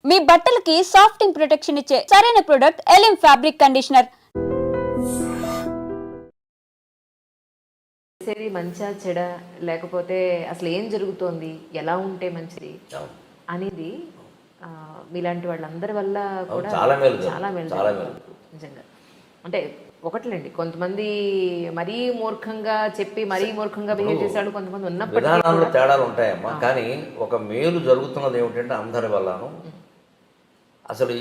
మీ బట్టలకి సాఫ్టింగ్ ప్రొటెక్షన్ ఇచ్చే సరైన ప్రొడక్ట్ ఎలిమ్ ఫ్యాబ్రిక్ కండిషనర్. మంచిగా చెడ లేకపోతే అసలు ఏం జరుగుతోంది, ఎలా ఉంటే మంచిది అనేది మీలాంటి వాళ్ళందరి వల్ల కూడా చాలా మేలు నిజంగా. అంటే ఒకట్లేండి, కొంతమంది మరీ మూర్ఖంగా చెప్పి మరీ మూర్ఖంగా బిహేవ్ చేశాడు, కొంతమంది ఉన్నప్పటికీ తేడాలు ఉంటాయమ్మా. కానీ ఒక మేలు జరుగుతున్నది ఏమిటంటే అందరి వల్లను అసలు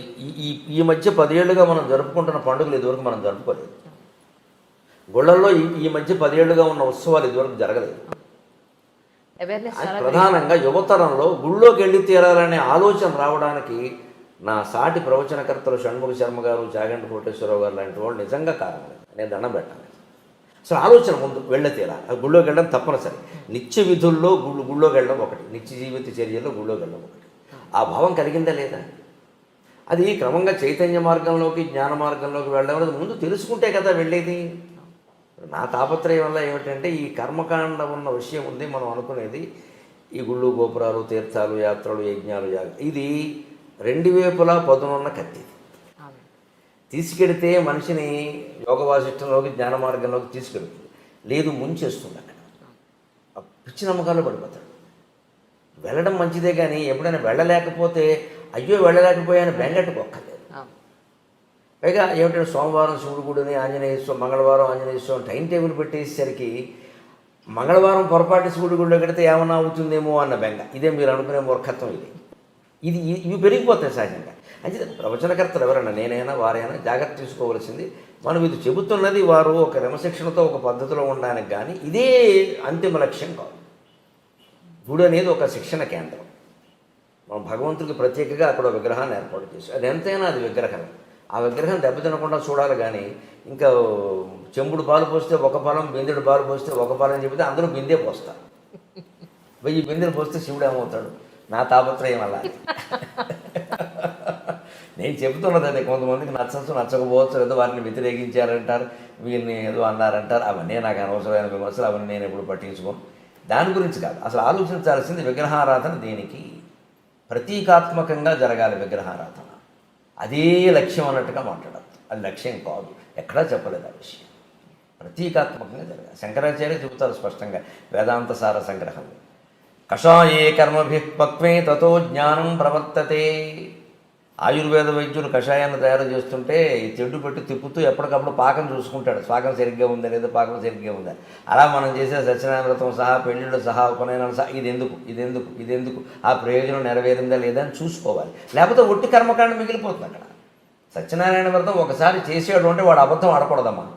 ఈ మధ్య 10 ఏళ్ళుగా మనం జరుపుకుంటున్న పండుగలు ఇదివరకు మనం జరుపుకోలేదు. గుళ్ళల్లో ఈ మధ్య 10 ఏళ్ళుగా ఉన్న ఉత్సవాలు ఇదివరకు జరగలేదు. ప్రధానంగా యువతరంలో గుళ్ళోకి వెళ్ళి తీరాలనే ఆలోచన రావడానికి నా సాటి ప్రవచనకర్తలు షణ్ముఖ శర్మ గారు, చాగంటి కోటేశ్వరరావు గారు లాంటి వాళ్ళు నిజంగా కారణం. నేను దండం పెట్టాను. అసలు ఆలోచన ముందు వెళ్ళ తీరా గుళ్ళోకి వెళ్ళడం తప్పనిసరి. నిత్య విధుల్లో గుళ్ళోకి వెళ్ళడం ఒకటి, నిత్య జీవిత చర్యల్లో గుళ్ళోకి వెళ్ళడం ఒకటి. ఆ భావం కలిగిందా లేదా? అది క్రమంగా చైతన్య మార్గంలోకి, జ్ఞాన మార్గంలోకి వెళ్ళడం అనేది ముందు తెలుసుకుంటే కదా వెళ్ళేది. నా తాపత్రయం వల్ల ఏమిటంటే ఈ కర్మకాండ ఉన్న విషయం ఉంది. మనం అనుకునేది ఈ గుళ్ళు, గోపురాలు, తీర్థాలు, యాత్రలు, యజ్ఞాలు, ఇది 2 వైపులా పదునున్న కత్తి. తీసుకెడితే మనిషిని యోగ వాసిష్టంలోకి, జ్ఞాన మార్గంలోకి తీసుకెడుతుంది. లేదు, ముంచేస్తుంది. అక్కడ పిచ్చి నమ్మకాలు పడిపోతాడు. వెళ్ళడం మంచిదే, కానీ ఎప్పుడైనా వెళ్ళలేకపోతే అయ్యో వెళ్ళలేకపోయాను బెంగట్టుకోక్కర్లేదు. పైగా ఏమిటంటే సోమవారం శివుడు గుడిని, ఆంజనేయ స్వామి, మంగళవారం ఆంజనేయ స్వామి టైం టేబుల్ పెట్టేసరికి మంగళవారం పొరపాటు శివుడి గుడిలో కడితే ఏమన్నా అవుతుందేమో అన్న బెంగ. ఇదే మీరు అనుకునే మూర్ఖత్వం. ఇవి పెరిగిపోతాయి సహజంగా. అంటే ప్రవచనకర్తలు ఎవరైనా, నేనైనా వారైనా జాగ్రత్త తీసుకోవాల్సింది, మనం ఇది చెబుతున్నది వారు ఒక క్రమశిక్షణతో ఒక పద్ధతిలో ఉండడానికి, కానీ ఇదే అంతిమ లక్ష్యం కాదు. గుడి అనేది ఒక శిక్షణ కేంద్రం. మనం భగవంతుడికి ప్రత్యేకంగా అక్కడ విగ్రహాన్ని ఏర్పాటు చేసి, అది ఎంతైనా అది విగ్రహం. ఆ విగ్రహం దెబ్బతినకుండా చూడాలి. కానీ ఇంకా చెంబుడు పాలు పోస్తే ఒక పాలం, బిందెడు పాలు పోస్తే ఒక పాలం చెబితే అందరూ బిందే పోస్తారు. 1000 బిందెలు పోస్తే శివుడు ఏమవుతాడు? నా తాపత్రయం అలా. నేను చెబుతున్నది అదే. కొంతమందికి నచ్చచ్చు, నచ్చకపోవచ్చు, లేదా వారిని వ్యతిరేకించారంటారు, వీరిని ఏదో అన్నారంటారు. అవన్నీ నాకు అనవసరమైన విమర్శలు, అవన్నీ నేను ఎప్పుడు పట్టించుకోను. దాని గురించి కాదు అసలు ఆలోచించాల్సింది. విగ్రహారాధన దేనికి? ప్రతీకాత్మకంగా జరగాలి విగ్రహారాధన. అదే లక్ష్యం అన్నట్టుగా మాట్లాడద్దు. అది లక్ష్యం కాదు, ఎక్కడా చెప్పలేదు ఆ విషయం. ప్రతీకాత్మకంగా జరగాలి. శంకరాచార్య చెబుతారు స్పష్టంగా వేదాంత సార సంగ్రహంలో, కషాయే కర్మభి పక్వే తతో జ్ఞానం ప్రవర్తతే. ఆయుర్వేద వైద్యులు కషాయాన్ని తయారు చేస్తుంటే ఈ తెడ్డు పెట్టి తిప్పుతూ ఎప్పటికప్పుడు పాకం చూసుకుంటాడు, పాకం సరిగ్గా ఉందా లేదా, పాకం సరిగ్గా ఉందా. అలా మనం చేసే సత్యనారాయణ వ్రతం సహా, పెళ్ళిళ్ళు సహా, ఉపనయనాలు సహా, ఇదెందుకు ఆ ప్రయోజనం నెరవేరిందా లేదా అని చూసుకోవాలి. లేకపోతే ఒట్టి కర్మకాండ మిగిలిపోతుంది అక్కడ. సత్యనారాయణ వ్రతం ఒకసారి చేసాడు అంటే వాడు అబద్ధం ఆడకూడదమ్మా.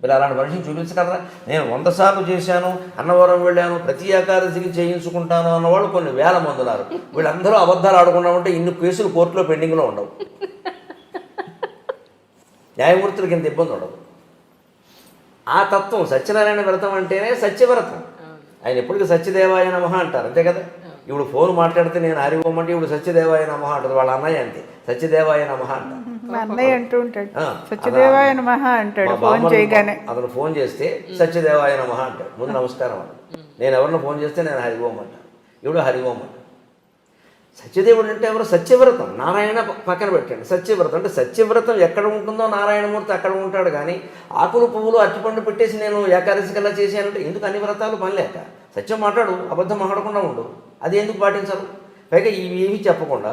మీరు అలాంటి మనిషిని చూపించగలరా? నేను 100 సార్లు చేశాను, అన్నవరం వెళ్ళాను, ప్రతి ఏకాదశికి చేయించుకుంటాను అన్నవాళ్ళు కొన్ని వేల మంది ఉన్నారు. వీళ్ళందరూ అబద్ధాలు ఆడకుండా ఉంటే ఇన్ని కేసులు కోర్టులో పెండింగ్లో ఉండవు, న్యాయమూర్తులకి ఇంత ఇబ్బంది ఉండదు. ఆ తత్వం సత్యనారాయణ వ్రతం అంటేనే సత్యవ్రతం. ఆయన ఎప్పటికీ సత్యదేవాయ నమః అంటారు, అంతే కదా. ఇప్పుడు ఫోన్ మాట్లాడితే నేను హరి ఓం అంటే ఇప్పుడు సత్యదేవాయ నమః అంటారు. వాళ్ళ అన్నయ్య అంతే, సత్యదేవాయ నమః అంటారు. అన్నయ్య అంటూ ఉంటాడు, సత్యదేవాయ నమః అంటాడు. ఫోన్ చేయగానే అతను ఫోన్ చేస్తే సత్యదేవాయ నమః అంటాడు. ముందు నమస్కారం అంట. నేను ఎవరిని ఫోన్ చేస్తే నేను హరి ఓం అంటాను, ఇప్పుడు హరి ఓం అంటాను. సత్యదేవుడు అంటే ఎవరు? సత్యవ్రతం. నారాయణ పక్కన పెట్టండి. సత్యవ్రతం అంటే సత్యవ్రతం ఎక్కడ ఉంటుందో నారాయణమూర్తి అక్కడ ఉంటాడు. కానీ ఆకులు పువ్వులు అరటిపండు పెట్టేసి నేను ఏకాదశి కల్లా చేశానంటే ఎందుకు? అన్ని వ్రతాలు పని లేక. సత్యం మాట్లాడు, అబద్ధం మాట్లాడకుండా ఉండు. అది ఎందుకు పాటించరు? పైగా ఇవేమీ చెప్పకుండా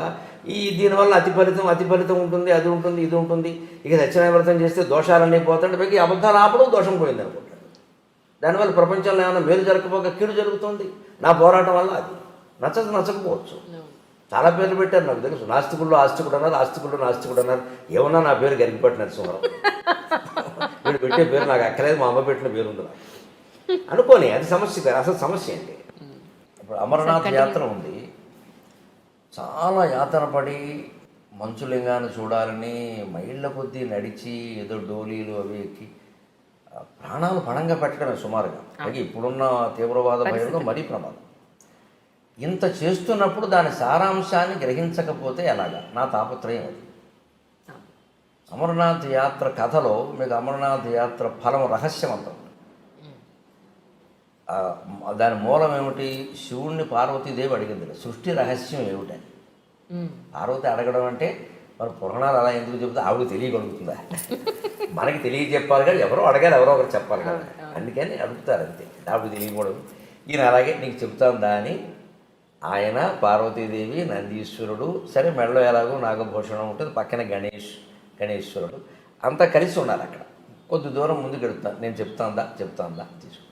దీనివల్ల అతి ఫలితం ఉంటుంది, అది ఉంటుంది, ఇది ఉంటుంది. ఇక సత్యనారాయణ వ్రతం చేస్తే దోషాలన్నీ పోతాయి. పైగా అబద్ధాలు ఆపడం దోషం పోయింది అనుకుంటాడు. దానివల్ల ప్రపంచంలో ఏమైనా మేలు జరగకపోక కీడు జరుగుతుంది. నా పోరాటం వల్ల అది నచ్చకపోవచ్చు. చాలా పేర్లు పెట్టారు నాకు తెలుసు. నాస్తికుల్లో ఆస్తికుడు అన్నారు, ఆస్తికుల్లో నాస్తికుడు అన్నారు. ఏమన్నా నా పేరు గరిగిపట్టి నరసింహారావు. వీడు పెట్టే పేరు నాకు అక్కలేదు, మా అమ్మ పెట్టిన పేరు ఉంది అనుకోని. అది సమస్య కాదు, అసలు సమస్య ఏంటి? ఇప్పుడు అమరనాథ్ యాత్ర ఉంది. చాలా యాతన పడి మంచులింగాన్ని చూడాలని మైళ్ళ కొద్దీ నడిచి ఏదో డోలీలు అవి ఎక్కి ప్రాణాలు పణంగా పెట్టడమే సుమారుగా. అలాగే ఇప్పుడున్న తీవ్రవాద భయంలో మరీ ప్రమాదం. ఇంత చేస్తున్నప్పుడు దాని సారాంశాన్ని గ్రహించకపోతే ఎలాగా? నా తాపత్రయం అది. అమరనాథ్ యాత్ర కథలో మీకు అమరనాథ్ యాత్ర ఫలం రహస్యం అంటాం. దాని మూలం ఏమిటి? శివుణ్ణి పార్వతీదేవి అడిగింది, సృష్టి రహస్యం ఏమిటని. పార్వతి అడగడం అంటే మన పురాణాలు అలా ఎందుకు చెబుతా ఆవిడకి తెలియగలుగుతుందా? మనకి తెలియజెప్పాలి కదా, ఎవరో అడగాలి, ఎవరో ఒకరు చెప్పాలి కదా, అందుకని అడుగుతారు అంతే. ఆవిడకి తెలియకూడదు. ఈయన అలాగే నీకు చెప్తాందా అని ఆయన, పార్వతీదేవి, నందీశ్వరుడు, సరే మెడలో ఎలాగో నాగభూషణం ఉంటుంది, పక్కన గణేశ్వరుడు అంతా కలిసి ఉన్నారు అక్కడ. కొద్ది దూరం ముందుకు వెళ్తాను, నేను చెప్తాందా తీసుకు.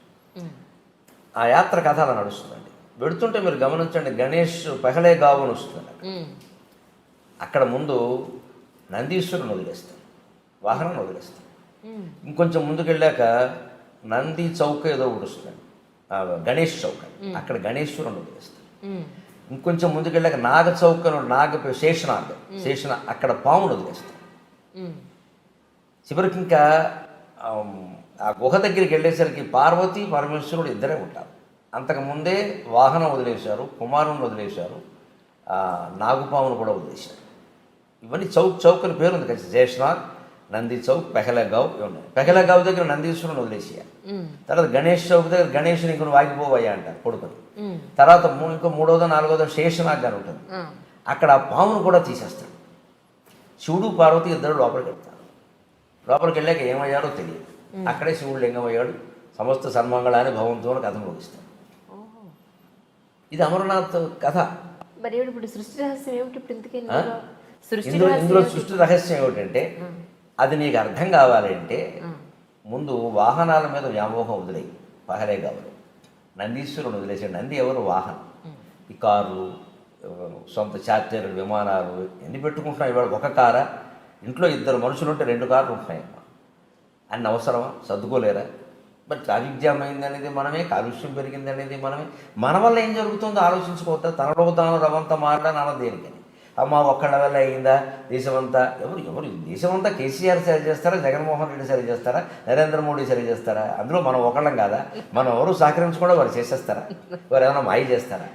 ఆ యాత్ర కథ అలా నడుస్తుందండి. వెడుతుంటే మీరు గమనించండి, గణేష్ పెహలే గావును వస్తుంది. అక్కడ ముందు నందీశ్వరుని వదిలేస్తాను, వాహనం వదిలేస్తాను. ఇంకొంచెం ముందుకు వెళ్ళాక నంది చౌక ఏదో ఒకటి వస్తుంది, గణేష్ చౌక, అక్కడ గణేశ్వరుని వదిలేస్తాను. ఇంకొంచెం ముందుకు వెళ్ళాక నాగ చౌక, శేషనాగ్ అక్కడ పామును వదిలేస్తాను. చివరికి ఇంకా ఆ గుహ దగ్గరికి వెళ్ళేసరికి పార్వతి పరమేశ్వరుడు ఇద్దరే ఉంటారు. అంతకుముందే వాహనం వదిలేశారు, కుమారుని వదిలేశారు, నాగుపామును కూడా వదిలేశారు. ఇవన్నీ చౌక్ అని పేరు ఉంది కదా, శేషనాగ్, నంది చౌక్, పెహలగావ్ ఉన్నాయి. పెహలగావ్ దగ్గర నందీశ్వరుని వదిలేసేయాలి. తర్వాత గణేష్ చౌక్ దగ్గర గణేషుని ఇంకొన్ని వాగిపోవయ్యా అంటారు కొడుకుని. తర్వాత ఇంకో మూడోదో నాలుగోదో శేషనాగ్ అని ఉంటుంది, అక్కడ ఆ పామును కూడా తీసేస్తాడు. శివుడు పార్వతి ఇద్దరు లోపలికి వెళ్తారు. లోపలికి వెళ్ళాక ఏమయ్యాడో తెలియదు. అక్కడే శివుడు లింగమయ్యాడు. సమస్త సన్మంగళాన్ని భవంతో కథ ముగిస్తాడు. ఇది అమరనాథ్ కథ. మరి ఇప్పుడు సృష్టి రహస్యం ఏమిటి? ఇప్పుడు ఇందులో సృష్టి రహస్యం ఏమిటంటే, అది నీకు అర్థం కావాలంటే ముందు వాహనాల మీద వ్యామోహం వదిలేయి. పహలే కావాలి, నందీశ్వరుని వదిలేసాడు. నంది ఎవరు? వాహనం. ఈ కార్లు, సొంత చార్టర్లు, విమానాలు ఎన్ని పెట్టుకుంటున్నాయి ఇవాళ? ఒక కారా? ఇంట్లో ఇద్దరు మనుషులు ఉంటే 2 కార్లు ఉంటున్నాయమ్మా. అన్ని అవసరమా? సర్దుకోలేరా? మరి ట్రాఫిక్ జామ్ అయిందనేది మనమే, కాలుష్యం పెరిగిందనేది మనమే. మన వల్ల ఏం జరుగుతుందో ఆలోచించుకోవద్దా? తనలో తాను రవంతా మారడానికి అన్నది దేనికని? అమ్మ ఒక్కళ్ళ వల్ల అయిందా? దేశమంతా ఎవరు దేశమంతా కేసీఆర్ సరి చేస్తారా, జగన్మోహన్ రెడ్డి సరి చేస్తారా, నరేంద్ర మోడీ సరి చేస్తారా? అందులో మనం ఒకళ్ళం కాదా? మనం ఎవరు సహకరించకుండా వారు చేసేస్తారా? వారు ఏమైనా మాయ చేస్తారా?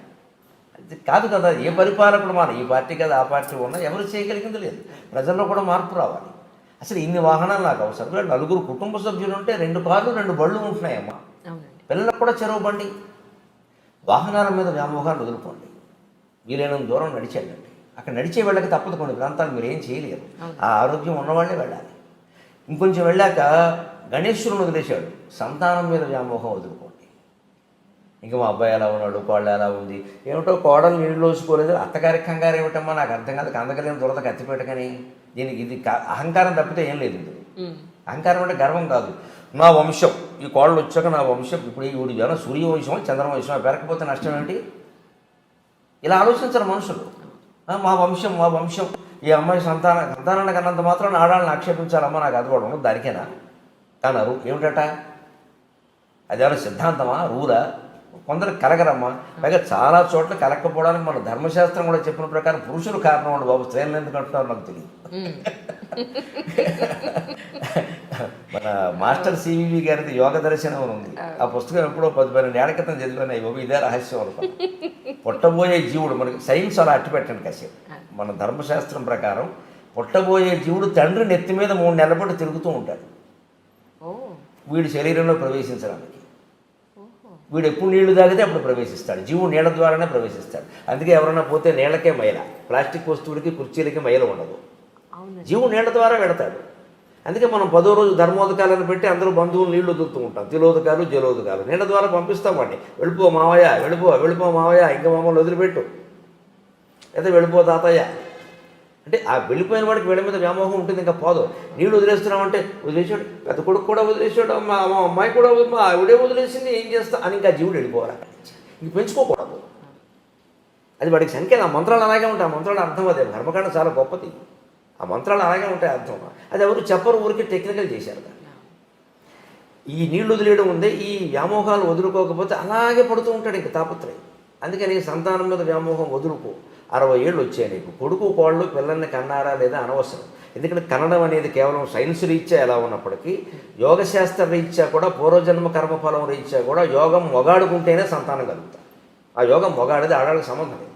కాదు కదా. ఏ పరిపాలకుడు మన ఈ పార్టీ కదా ఆ పార్టీ ఉన్నా ఎవరు చేయగలిగింది లేదు. ప్రజల్లో కూడా మార్పు రావాలి. అసలు ఇన్ని వాహనాలు నాకు అవసరం లేదు. 4 కుటుంబ సభ్యులు ఉంటే 2 కార్లు 2 బళ్ళు ఉంటున్నాయమ్మా. పిల్లలకు కూడా చెరువు బండి. వాహనాల మీద వ్యామోహాలు వదులుకోండి. వీలైనంత దూరం నడిచేయండి. అక్కడ నడిచే వెళ్ళక తప్పదు. కొన్ని ప్రాంతాలు మీరు ఏం చేయలేరు. ఆ ఆరోగ్యం ఉన్నవాళ్ళే వెళ్ళాలి. ఇంకొంచెం వెళ్ళాక గణేశ్వరుని వదిలేశాడు. సంతానం మీద వ్యామోహం వదులుకోండి. ఇంకా మా అబ్బాయి ఎలా ఉన్నాడు, కోళ్ళు ఎలా ఉంది, ఏమిటో కోడలు నీళ్ళు లోసుకోలేదు, అత్తగారి కంగారు ఏమిటమ్మా నాకు అర్థం కాదు. కందకలేని దురద కత్తిపెట్టకని. దీనికి ఇది అహంకారం తప్పితే ఏం లేదు. ఇది అహంకారం అంటే గర్వం కాదు. నా వంశం, ఈ కోళ్ళు వచ్చాక నా వంశం, ఇప్పుడు ఈ జనం సూర్యవంశమో చంద్రవంశమో పెరగకపోతే నష్టం ఏంటి? ఇలా ఆలోచించరు మనుషులు. మా వంశం, ఈ అమ్మాయి సంతానాన్ని కన్నంత మాత్రం ఆడాలని ఆక్షేపించాలమ్మా, నాకు అది కూడా ఉండదు, దానికేనా అన్నారు. ఏమిటట? అదేమైనా సిద్ధాంతమా, రూలా? కొందరు కలగరమ్మా. పైగా చాలా చోట్ల కలగకపోవడానికి మన ధర్మశాస్త్రం కూడా చెప్పిన ప్రకారం పురుషులు కారణం ఉండు బాబు. స్త్రీలను ఎందుకు అంటున్నారు నాకు తెలియదు. మన మాస్టర్ సివివి గారిది యోగ దర్శనం ఉంది. ఆ పుస్తకం ఎప్పుడో 10-12 ఏళ్ల క్రితం చదివాను. బాబు ఇదే రహస్యం అనుకో. పుట్టబోయే జీవుడు, మనకి సైన్స్ అలా అట్టి పెట్టండి కాసేపు. మన ధర్మశాస్త్రం ప్రకారం పుట్టబోయే జీవుడు తండ్రి నెత్తి మీద 3 నెలల పాటు తిరుగుతూ ఉంటాడు వీడి శరీరంలో ప్రవేశించడానికి. వీడు ఎప్పుడు నీళ్లు తాగితే అప్పుడు ప్రవేశిస్తాడు. జీవుడు నీళ్ళ ద్వారానే ప్రవేశిస్తాడు. అందుకే ఎవరైనా పోతే నీళ్ళకే మైల, ప్లాస్టిక్ వస్తువులకి కుర్చీలకి మైల ఉండదు. జీవుడు నీళ్ళ ద్వారా వెళతాడు. అందుకే మనం 10వ రోజు ధర్మోదకాలను పెట్టి అందరూ బంధువులు నీళ్లు వదులుతూ ఉంటాం. తిలోదకాలు, జలోదకాలు నీళ్ళ ద్వారా పంపిస్తామండి. వెళ్ళిపో మావయ్య, వెళ్ళిపో మావయ్య, ఇంకా మమ్మల్ని వదిలిపెట్టు, లేదా వెళ్ళిపో తాతయ్య అంటే ఆ వెళ్ళిపోయిన వాడికి వీళ్ళ మీద వ్యామోహం ఉంటుంది. ఇంకా పోదు. నీళ్ళు వదిలేస్తున్నామంటే వదిలేసాడు, పెద్ద కొడుకు కూడా వదిలేసాడు, మా అమ్మాయి కూడా, మా ఆవిడే వదిలేసింది, ఏం చేస్తా అని ఇంకా జీవుడు వెళ్ళిపోవాలి. ఇంక పెంచుకోకూడదు. అది వాడికి సంకేతం. ఆ మంత్రాలు అలాగే ఉంటాయి. ఆ మంత్రాలు అర్థం అదే. కర్మకాండ చాలా గొప్పది. ఆ మంత్రాలు అలాగే ఉంటాయి అర్థం. అది ఎవరు చెప్పరు, ఊరికి టెక్నికల్ చేశారు దాన్ని. ఈ నీళ్లు వదిలేయడం ఉందే, ఈ వ్యామోహాలు వదులుకోకపోతే అలాగే పడుతూ ఉంటాడు ఇంక తాపత్రయం. అందుకని సంతానం మీద వ్యామోహం వదులుకో. 60 ఏళ్ళు వచ్చాయి నీకు, కొడుకు కోళ్ళు పిల్లల్ని కన్నారా లేదా అనవసరం. ఎందుకంటే కనడం అనేది కేవలం సైన్స్ రీత్యా ఎలా ఉన్నప్పటికీ యోగశాస్త్ర రీత్యా కూడా, పూర్వజన్మ కర్మఫలం రీత్యా కూడా యోగం మొగాడుకుంటేనే సంతానం కలుగుతారు. ఆ యోగం మొగాడిది ఆడాళ్ళకి సంబంధం లేదు.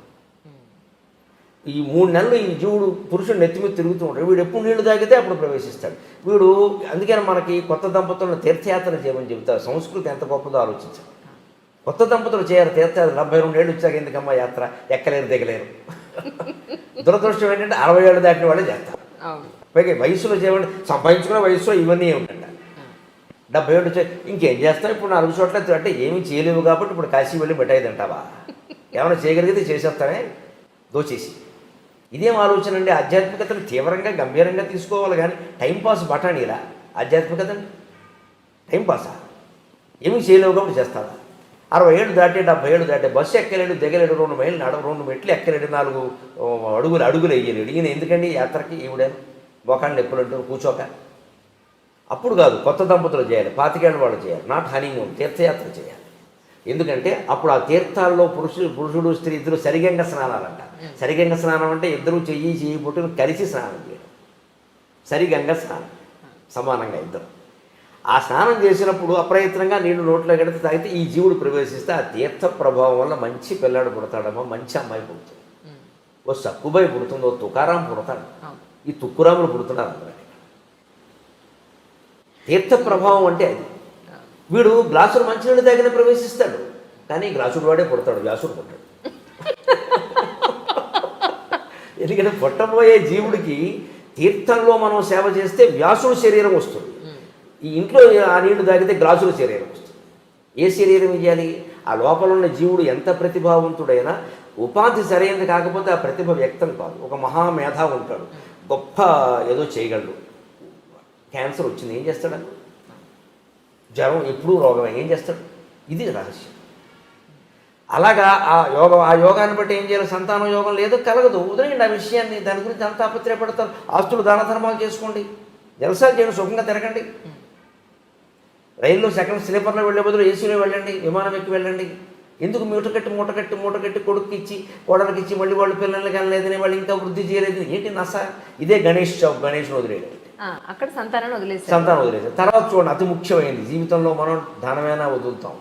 ఈ 3 నెలలు ఈ జీవుడు పురుషుడు నెత్తి మీద తిరుగుతూ ఉంటాడు. వీడు ఎప్పుడు నీళ్లు తాగితే అప్పుడు ప్రవేశిస్తాడు వీడు. అందుకని మనకి కొత్త దంపతులను తీర్థయాత్ర చేయమని చెబుతారు. సంస్కృతి ఎంత గొప్పదో ఆలోచించాలి. కొత్త దంపతులు చేయరు తీర్థయాత్ర. 72 ఏళ్ళు వచ్చాక ఎందుకమ్మా యాత్ర, ఎక్కలేరు దిగలేరు. దురదృష్టం ఏంటంటే 60 ఏళ్ళు దాటిన వాళ్ళే చేస్తారు. పైగా వయసులో చేయమంటే సంపాదించుకునే వయసులో ఇవన్నీ ఏమిటంట. 70 ఏళ్ళు వచ్చాయి ఇంకేం చేస్తాం, ఇప్పుడు 4 చోట్ల అంటే ఏమీ చేయలేవు కాబట్టి ఇప్పుడు కాశీ వెళ్ళి మిఠాయి తింటావా, ఏమైనా చేయగలిగితే చేసేస్తానే దోచేసి. ఇదేం ఆలోచన అండి? ఆధ్యాత్మికతను తీవ్రంగా గంభీరంగా తీసుకోవాలి కానీ టైంపాస్ బఠానీలా ఆధ్యాత్మికతని? టైంపాసా? ఏమీ చేయలేవు కాబట్టి చేస్తావా? 60 ఏళ్ళు దాటి 70 ఏళ్ళు దాటి బస్సు ఎక్కలేడు దిగలేడు, 2 మైళ్ళు 2 మెట్లు ఎక్కలేడు, 4 అడుగులు వేయలేడు. ఈయన ఎందుకండి యాత్రకి? ఈవిడేను మొఖాన్ని నొప్పులు అంటారు కూర్చోక. అప్పుడు కాదు, కొత్త దంపతులు చేయాలి, 25 ఏళ్ళ వాళ్ళు చేయాలి, నాట్ హనీమూన్, తీర్థయాత్ర చేయాలి. ఎందుకంటే అప్పుడు ఆ తీర్థాల్లో పురుషుడు స్త్రీ ఇద్దరు సరిగంగ స్నానాలంట. సరిగంగ స్నానం అంటే ఇద్దరు చెయ్యి పుట్టును కలిసి స్నానం చేయడం, సరిగంగ స్నానం, సమానంగా ఇద్దరు. ఆ స్నానం చేసినప్పుడు అప్రయత్నంగా నీళ్లు నోట్లో కడితే తాగితే ఈ జీవుడు ప్రవేశిస్తే ఆ తీర్థ ప్రభావం వల్ల మంచి పిల్లాడు పుడతాడమ్మా, మంచి అమ్మాయి పుడుతుంది. ఓ సక్కుబాయి పుడుతుంది, ఓ తుకారాం పుడతాడు, ఈ తుక్కురాములు పుడుతున్నారు అందరూ. తీర్థ ప్రభావం అంటే అది. వీడు గ్లాసులు మంచినీళ్ళు తాగిన ప్రవేశిస్తాడు, కానీ గ్లాసుడు వాడే పుడతాడు, వ్యాసుడు పుట్టాడు. ఎందుకంటే పుట్టబోయే జీవుడికి తీర్థంలో మనం సేవ చేస్తే వ్యాసుడు శరీరం వస్తుంది, ఈ ఇంట్లో ఆ నీళ్లు తాగితే గ్లాసుల శరీరం వస్తుంది. ఏ శరీరం ఇవ్వాలి? ఆ లోపల ఉన్న జీవుడు ఎంత ప్రతిభావంతుడైనా ఉపాధి సరైనది కాకపోతే ఆ ప్రతిభ వ్యక్తం కాదు. ఒక మహామేధావి ఉంటాడు, గొప్ప ఏదో చేయగలడు, క్యాన్సర్ వచ్చింది ఏం చేస్తాడు? జ్వరం ఎప్పుడూ రోగమే, ఏం చేస్తాడు? ఇది రహస్యం. అలాగా ఆ యోగాన్ని బట్టి ఏం చేయాలి? సంతానం యోగం లేదు, కలగదు, వదిలేయండి ఆ విషయాన్ని. దాని గురించి అంత తాపత్రయపడతారు. ఆస్తులు దాన ధర్మాలు చేసుకోండి, జలసాలు చేయండి, సుఖంగా తిరగండి. రైల్లో సెకండ్ స్లీపర్లో వెళ్ళే బదులు ఏసీలో వెళ్ళండి, విమానం ఎక్కి వెళ్ళండి. ఎందుకు మూటకట్టి కొడుకు ఇచ్చి కోడలికి ఇచ్చి మళ్ళీ వాళ్ళు పిల్లల్ని కనలేదని వాళ్ళు ఇంకా వృద్ధి చేయలేదని ఏంటి నస? ఇదే గణేష్ చౌక్, గణేష్ను వదిలేయడం, అక్కడ సంతానం వదిలేసారు. తర్వాత చూడండి, అతి ముఖ్యమైనది జీవితంలో మనం ధనమైనా వదులుతాం,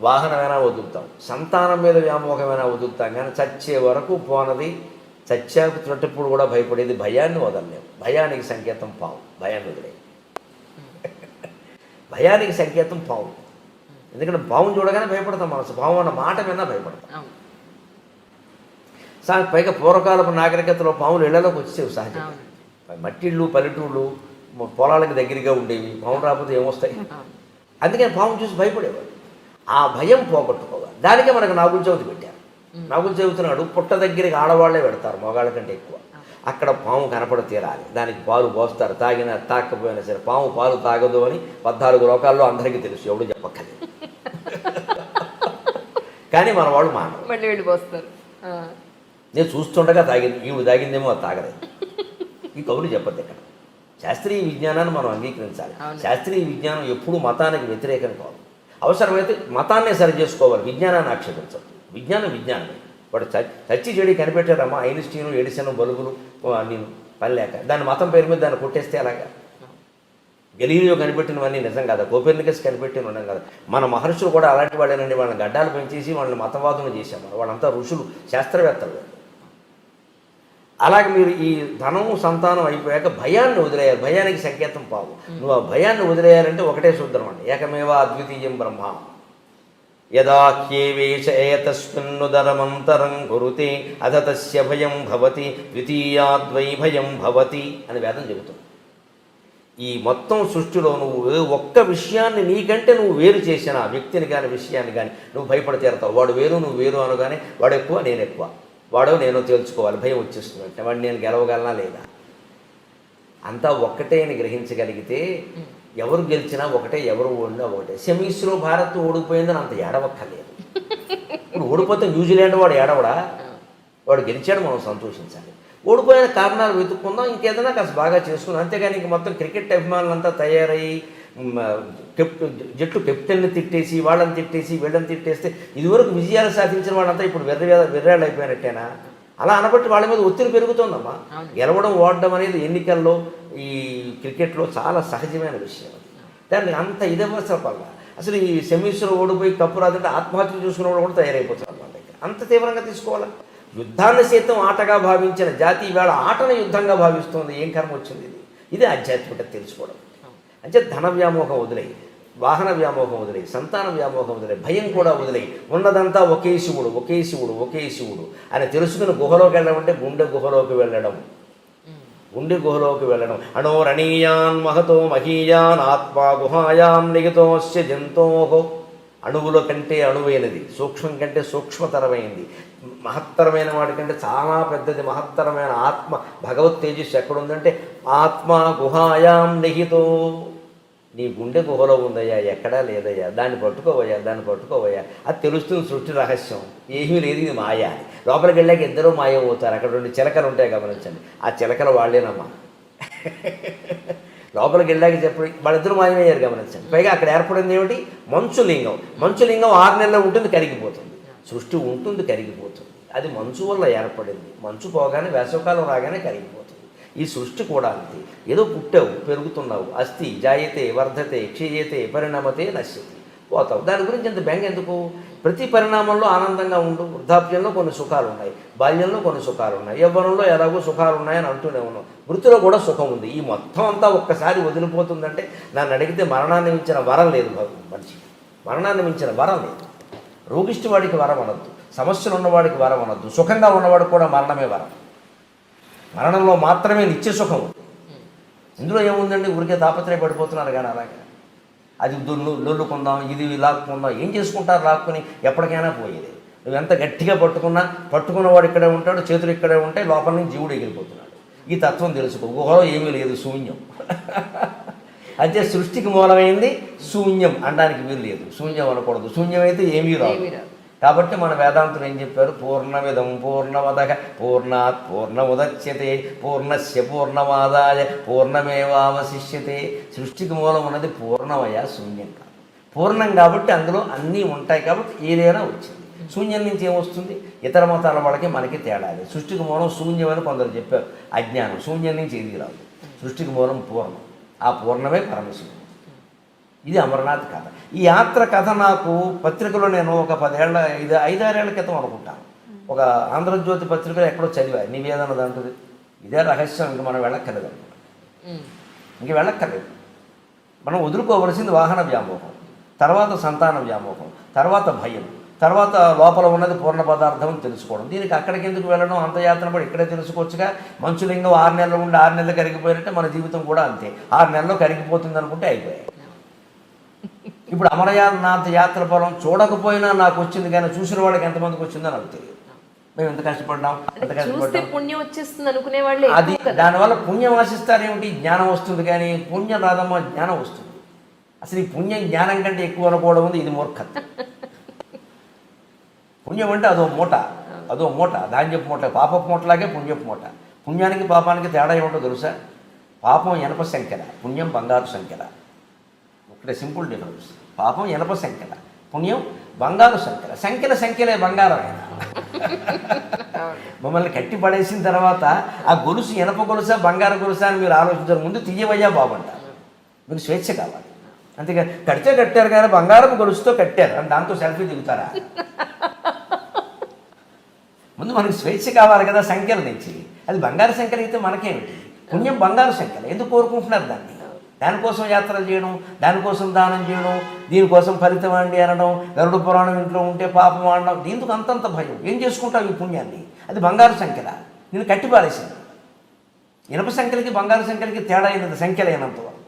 వాహనమైనా వదులుతాం, సంతానం మీద వ్యామోహమైనా వదులుతాం, కానీ చచ్చే వరకు పోనది. చచ్చాకు చుట్టప్పుడు కూడా భయపడేది భయాన్ని వదలలేము. భయానికి సంకేతం పావు, భయాన్ని వదిలేదు. భయానికి సంకేతం పావు, ఎందుకంటే పావును చూడగానే భయపడతాం. మనసు పావు అన్న మాట విన్నా భయపడతాం. పైగా పూర్వకాలపు నాగరికతలో పావులు ఇళ్లలోకి వచ్చేవి సహజంగా. మట్టిళ్ళు పల్లెటూళ్ళు పొలాలకు దగ్గరగా ఉండేవి, పావులు రాకపోతే ఏమొస్తాయి? అందుకని పావును చూసి భయపడేవాడు. ఆ భయం పోగొట్టుకోవాలి. దానికే మనకు నాగుల చవితి పెట్టారు. నాగుల చవితి నాడు పుట్ట దగ్గరికి ఆడవాళ్లే పెడతారు మగాళ్ళ కంటే ఎక్కువ. అక్కడ పాము కనపడ తీరాలి, దానికి పాలు పోస్తారు, తాగినా తాకపోయినా సరే. పాము పాలు తాగదు అని 14 లోకాల్లో అందరికీ తెలుసు, ఎవడు చెప్పక్కర్లేదు. కానీ మన వాళ్ళు మానరు, మళ్ళీ వెళ్ళి పోస్తారు. నేను చూస్తుండగా తాగింది, ఈవిడ తాగిందేమో అది తాగలేదు. ఈ కబుర్లు చెప్పద్దు. ఇక్కడ శాస్త్రీయ విజ్ఞానాన్ని మనం అంగీకరించాలి. శాస్త్రీయ విజ్ఞానం ఎప్పుడూ మతానికి వ్యతిరేకం కాదు. అవసరమైతే మతాన్నే సరి చేసుకోవాలి, విజ్ఞానాన్ని ఆక్షేపించదు. విజ్ఞానమే. వాడు చచ్చి చెడి కనిపెట్టాడమ్మా, ఐన్స్టీను, ఎడిసన్, బల్బులు నేను పని లేక దాన్ని మతం పేరు మీద దాన్ని కొట్టేస్తే అలాగా. గెలీలియో కనిపెట్టినవన్నీ నిజం కదా, కోపెర్నికస్ కనిపెట్టిన ఉన్నాం కదా. మన మహర్షులు కూడా అలాంటి వాళ్ళేనండి. వాళ్ళని గడ్డాలు పెంచేసి వాళ్ళని మతవాదులు చేశాము. వాళ్ళంతా ఋషులు, శాస్త్రవేత్తలు. అలాగే మీరు ఈ ధనము సంతానం అయిపోయాక భయాన్ని వదిలేయాలి. భయానికి సంకేతం పావు. నువ్వు ఆ భయాన్ని వదిలేయాలంటే ఒకటే సూత్రం అండి, ఏకమేవా అద్వితీయం బ్రహ్మ. యదాఖ్యేవేష ఏతస్మిన్నుదరమంతరం కురుతే అథ తస్య భయం భవతి ద్వితీయాద్వై భయం భవతి అని వేదం చెబుతుంది. ఈ మొత్తం సృష్టిలో నువ్వు ఒక్క విషయాన్ని నీకంటే నువ్వు వేరు చేసిన వ్యక్తిని కానీ విషయాన్ని కానీ నువ్వు భయపడి తీరతావు. వాడు వేరు నువ్వు వేరు అనగానే వాడు ఎక్కువ నేను ఎక్కువ, వాడో నేను తేల్చుకోవాలి, భయం వచ్చేస్తుంది. అంటే వాడు నేను గెలవగలనా లేదా? అంతా ఒక్కటే అని గ్రహించగలిగితే ఎవరు గెలిచినా ఒకటే, ఎవరు ఓడినా ఒకటే. సెమీస్లో భారత్ ఓడిపోయిందని అంత ఏడవక్కర్లేదు. ఇప్పుడు ఓడిపోతే న్యూజిలాండ్ వాడు ఏడవడా? వాడు గెలిచాడు, మనం సంతోషించాలి. ఓడిపోయిన కారణాలు వెతుక్కుందాం, ఇంకేదైనా కాస్త బాగా చేసుకుందాం. అంతేగాని ఇంక మొత్తం క్రికెట్ అభిమానులంతా తయారయ్యి జట్టు కెప్టెన్ని తిట్టేసి వాళ్ళని తిట్టేసి వీళ్ళని తిట్టేస్తే ఇదివరకు విజయాలు సాధించిన వాళ్ళంతా ఇప్పుడు వెర్రాళ్ళు అయిపోయినట్టేనా? అలా అనబట్టి వాళ్ళ మీద ఒత్తిడి పెరుగుతుందమ్మా. గెలవడం ఓడడం అనేది ఎన్నికల్లో ఈ క్రికెట్లో చాలా సహజమైన విషయం. దాన్ని అంత ఇదవసరం వల్ల అసలు ఈ సెమీస్లో ఓడిపోయి కప్పు రాదంటే ఆత్మహత్య చూసుకున్న వాళ్ళు కూడా తయారైపోతున్నారు మన దగ్గర. అంత తీవ్రంగా తీసుకోవాలి. యుద్ధాన్ని సైతం ఆటగా భావించిన జాతి ఇవాళ ఆటను యుద్ధంగా భావిస్తుంది. ఏం కర్మ వచ్చింది ఇది? ఇదే ఆధ్యాత్మికత తెలుసుకోవడం. అంటే ధన వ్యామోహం వదిలేయి, వాహన వ్యామోహం వదిలేయి, సంతాన వ్యామోహం వదిలేయి, భయం కూడా వదిలేయి. ఉన్నదంతా ఒకే శివుడు, ఒకే శివుడు, ఒకే శివుడు అని తెలుసుకుని గుహలోకి వెళ్ళడం అంటే గుండె గుహలోకి వెళ్ళడం. గుండె గుహలోకి వెళ్ళడం. అణోరణీయాన్ మహతో మహీయాన్ ఆత్మా గుహాయాం నిహితోస్య జంతోహో. అణువుల కంటే అణువైనది, సూక్ష్మం కంటే సూక్ష్మతరమైంది, మహత్తరమైన వాడి కంటే చాలా పెద్దది మహత్తరమైన ఆత్మ భగవత్ తేజస్సు ఎక్కడుందంటే ఆత్మ గుహాయాం నిహితో. నీ గుండె గుహలో ఉందయ్యా, ఎక్కడా లేదయ్యా, దాన్ని పట్టుకోవయ్యా, దాన్ని పట్టుకోవయ్యా. అది తెలుస్తుంది సృష్టి రహస్యం. ఏమీ లేదు, ఇది మాయ. లోపలికి వెళ్ళాక ఇద్దరూ మాయ అవుతారు. అక్కడ 2 చిలకలు ఉంటాయి గమనించండి. ఆ చిలకలు వాళ్ళేనమ్మా. లోపలికి వెళ్ళాక చెప్పి వాళ్ళిద్దరూ మాయమయ్యారు గమనించండి. పైగా అక్కడ ఏర్పడింది ఏమిటి? మంచులింగం. మంచులింగం 6 నెలల్లో ఉంటుంది, కరిగిపోతుంది. సృష్టి ఉంటుంది, కరిగిపోతుంది. అది మంచు వల్ల ఏర్పడింది. మంచు పోగానే వేసవకాలం రాగానే కరిగిపోతుంది. ఈ సృష్టి కూడా అంతే. ఏదో పుట్టావు, పెరుగుతున్నావు, అస్థి జాయతే వర్ధతే క్షీయతే పరిణమతే నశ్యతే, పోతావు. దాని గురించి ఇంత బెంగ ఎందుకు? ప్రతి పరిణామంలో ఆనందంగా ఉండు. వృద్ధాప్యంలో కొన్ని సుఖాలు ఉన్నాయి, బాల్యంలో కొన్ని సుఖాలు ఉన్నాయి, యవ్వనంలో ఎలాగో సుఖాలు ఉన్నాయని అంటూనే ఉన్నాం. వృత్తిలో కూడా సుఖం ఉంది. ఈ మొత్తం అంతా ఒక్కసారి వదిలిపోతుందంటే నన్ను అడిగితే మరణాన్ని మించిన వరం లేదు మనిషికి. మరణాన్ని మించిన వరం లేదు. రోగిష్టి వాడికి వరం అనొద్దు, సమస్యలు ఉన్నవాడికి వరం అనొద్దు. సుఖంగా ఉన్నవాడికి కూడా మరణమే వరం. మరణంలో మాత్రమే నిత్య సుఖం. ఇందులో ఏముందండి? ఊరికే తాపత్రయపడిపోతున్నారు కానీ అలాగే. అది లొల్లుకుందాం, ఇది లాక్కుందాం, ఏం చేసుకుంటారు లాక్కుని? ఎప్పటికైనా పోయేది. నువ్వు ఎంత గట్టిగా పట్టుకున్నవాడు ఇక్కడే ఉంటాడు, చేతులు ఇక్కడే ఉంటాయి, లోపల నుంచి జీవుడు ఎగిరిపోతున్నాడు. ఈ తత్వం తెలుసుకో. గుహలో ఏమీ లేదు, శూన్యం. అంటే సృష్టికి మూలమైంది శూన్యం అనడానికి వీలు లేదు. శూన్యం అనకూడదు. శూన్యం అయితే ఏమీ రాదు. కాబట్టి మన వేదాంతులు ఏం చెప్పారు? పూర్ణమిదం పూర్ణమదః పూర్ణాత్ పూర్ణముదచ్యతే పూర్ణస్య పూర్ణమాదాయ పూర్ణమేవావశిష్యతే. సృష్టికి మూలం ఉన్నది పూర్ణమయ, శూన్యం కాదు. పూర్ణం కాబట్టి అందులో అన్నీ ఉంటాయి కాబట్టి ఏదైనా వచ్చింది. శూన్యం నుంచి ఏమొస్తుంది? ఇతర మతాల వాళ్ళకి మనకి తేడాలి. సృష్టికి మూలం శూన్యమని కొందరు చెప్పారు. అజ్ఞానం. శూన్యం నుంచి ఏది రాదు. సృష్టికి మూలం పూర్ణం. ఆ పూర్ణమే పరమశివుడు. ఇది అమర్నాథ్ కథ. ఈ యాత్ర కథ నాకు పత్రికలో నేను ఒక 5-6 ఏళ్ల క్రితం అనుకుంటాను, ఒక ఆంధ్రజ్యోతి పత్రికలో ఎక్కడో చదివా. నివేదన అంటుంది. ఇదే రహస్యం. ఇంక మనం వెళ్ళక్కర్లేదు అనుకుంటా. ఇంక వెళ్ళక్కర్లేదు. మనం వదులుకోవలసింది వాహన వ్యామోహం, తర్వాత సంతాన వ్యామోహం, తర్వాత భయం, తర్వాత లోపల ఉన్నది పూర్ణ పదార్థం అని తెలుసుకోవడం. దీనికి అక్కడికి ఎందుకు వెళ్ళడం? అంత యాత్ర పడి ఇక్కడే తెలుసుకోవచ్చుగా. మంచులింగం 6 నెలలు ఉండి 6 నెలలు కరిగిపోయినట్టే మన జీవితం కూడా అంతే. 6 నెలల్లో కరిగిపోతుంది అనుకుంటే అయిపోయాయి. ఇప్పుడు అమరనాథ్ యాత్ర ఫలం చూడకపోయినా నాకు వచ్చింది, కానీ చూసిన వాళ్ళకి ఎంతమందికి వచ్చిందో నాకు తెలియదు. మేము ఎంత కష్టపడ్డాం, పుణ్యం వచ్చేస్తుంది అనుకునే వాళ్ళే. అది దానివల్ల పుణ్యం ఆశిస్తారేమిటి? జ్ఞానం వస్తుంది, కానీ పుణ్యం రాదమ్మా, జ్ఞానం వస్తుంది. అసలు ఈ పుణ్యం జ్ఞానం కంటే ఎక్కువ అనుకోవడం ఉంది. ఇది మూర్ఖత్వం. పుణ్యం అంటే అదో మూట, ధాన్యపు మూట, పాపపు మూటలాగే పుణ్యపు మూట. పుణ్యానికి పాపానికి తేడా ఏమిటో తెలుసా? పాపం ఎనప సంఖ్యల, పుణ్యం బంగారు సంఖ్యల. ఒకటే సింపుల్ డిఫరెన్స్. పాపం ఎనప సంఖ్యల, పుణ్యం బంగారు సంఖ్యలే బంగారమైన. మమ్మల్ని కట్టి పడేసిన తర్వాత ఆ గొలుసు ఎనప గొలుసా బంగారు గొలుసా అని మీరు ఆలోచించారు. ముందు తీయవయ్యా బాగుంటారు. మీకు స్వేచ్ఛ కావాలి. అంతేగా కట్టారు కానీ బంగారం గొలుసుతో కట్టారు అని దాంతో సెల్ఫీ దిగుతారా? ముందు మనకి స్వేచ్ఛ కావాలి కదా సంఖ్యల నుంచి. అది బంగారు సంఖ్యలు అయితే మనకేమిటి? పుణ్యం బంగారు సంఖ్యలు. ఎందుకు కోరుకుంటున్నారు దాన్ని? దానికోసం యాత్రలు చేయడం, దానికోసం దానం చేయడం, దీనికోసం ఫలితం అండి అనడం, గరుడ పురాణం ఇంట్లో ఉంటే పాపం అనడం, దీనికి అంతంత భయం. ఏం చేసుకుంటావు ఈ పుణ్యాన్ని? అది బంగారు సంఖ్యల. నేను కట్టిపారేసింది. ఇనప సంఖ్యలకి బంగారు సంఖ్యలకి తేడా అయినది సంఖ్యలైనంత వరకు.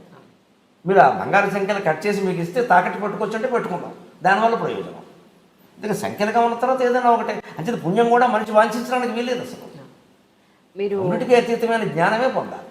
మీరు ఆ బంగారు సంఖ్యలు కట్ చేసి మీకు ఇస్తే తాకట్టు పట్టుకొచ్చుంటే పెట్టుకుంటాం. దానివల్ల ప్రయోజనం. ఎందుకంటే సంఖ్యలుగా ఉన్న తర్వాత ఏదైనా ఒకటే. అంటే పుణ్యం కూడా మనిషి వాంఛించడానికి వీల్లేదు. అసలు మీరు అన్నిటికీ అతీతమైన జ్ఞానమే పొందాలి.